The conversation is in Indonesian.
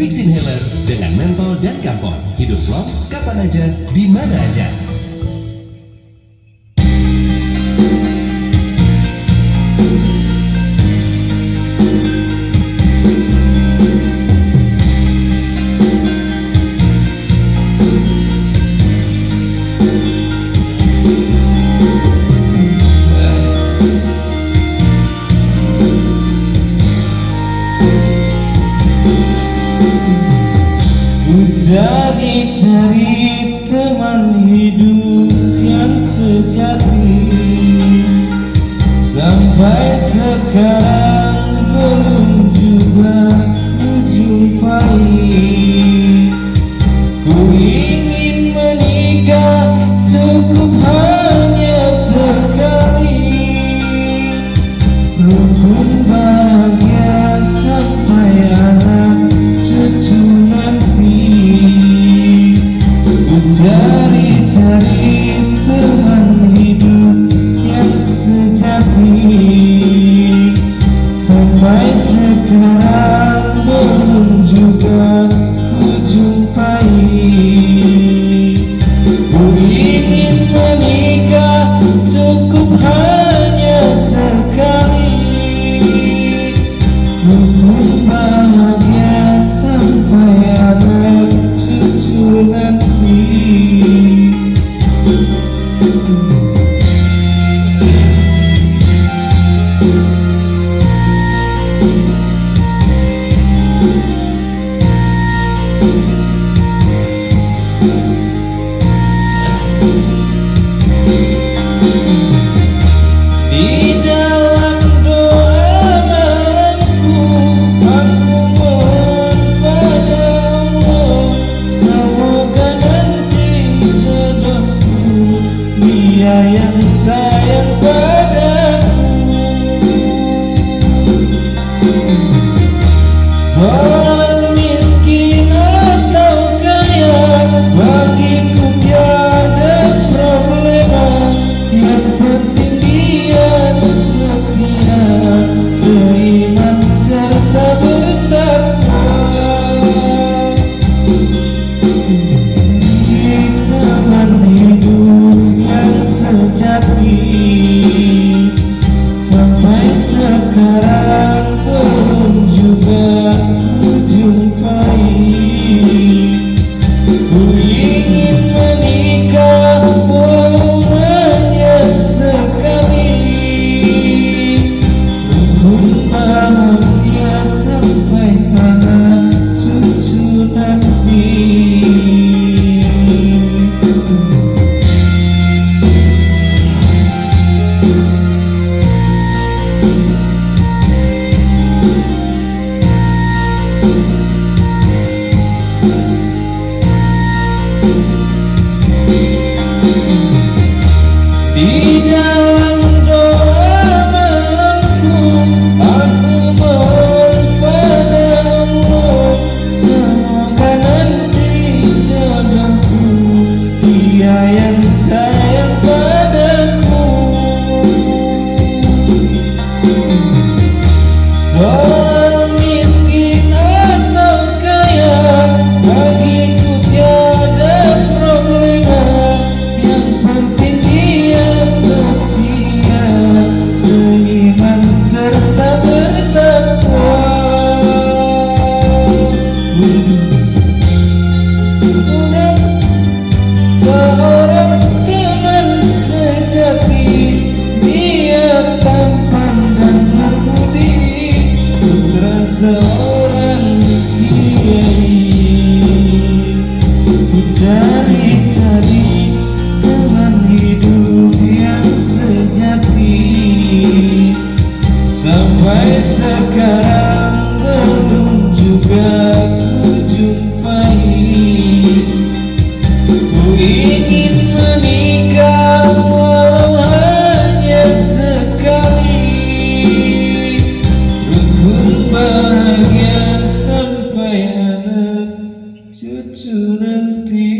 Vicks Inhaler dengan mentol dan kampor. Hidup long, kapan aja, di mana aja. Cari-cari teman hidup yang sejati, sampai sekarang belum juga kujumpai. Ku ingin menikah, cukup hanya sekali, rukun bahagia sampai anak cucu nanti. Cari-cari teman hidup yang sejati, sampai sekarang belum juga kujumpai. Ku ingin menikah, cukup hanya sekali, rukun bahagia sampai anak cucu nanti. Di dalam doa malamku, aku mohon pada Allah, semoga nanti jodohku dia yang sayang padaku. Soal miskin atau kaya, bagiku tiada problema. Yang penting dia setia, seiman serta bertakwa. Teman hidup yang sejati, sampai sekarang belum juga kujumpai. Ku ingin menikah, walau hanya sekali, rukun bahagia sampai anak cucu nanti. Di dalam doa malamku, aku mohon pada Allah, semoga nanti jodohku dia yang sayang padaku. Soal miskin atau kaya, bagiku tiada problema. Yang penting dia setia, seiman serta bertakwa. Seorang teman sejati, dia tampan dan berbudi, putra seorang kiai. Ku cari-cari teman hidup yang sejati, sampai sekarang belum juga kujumpai. Ku ingin menikah, walau hanya sekali, rukun bahagia sampai anak cucu nanti.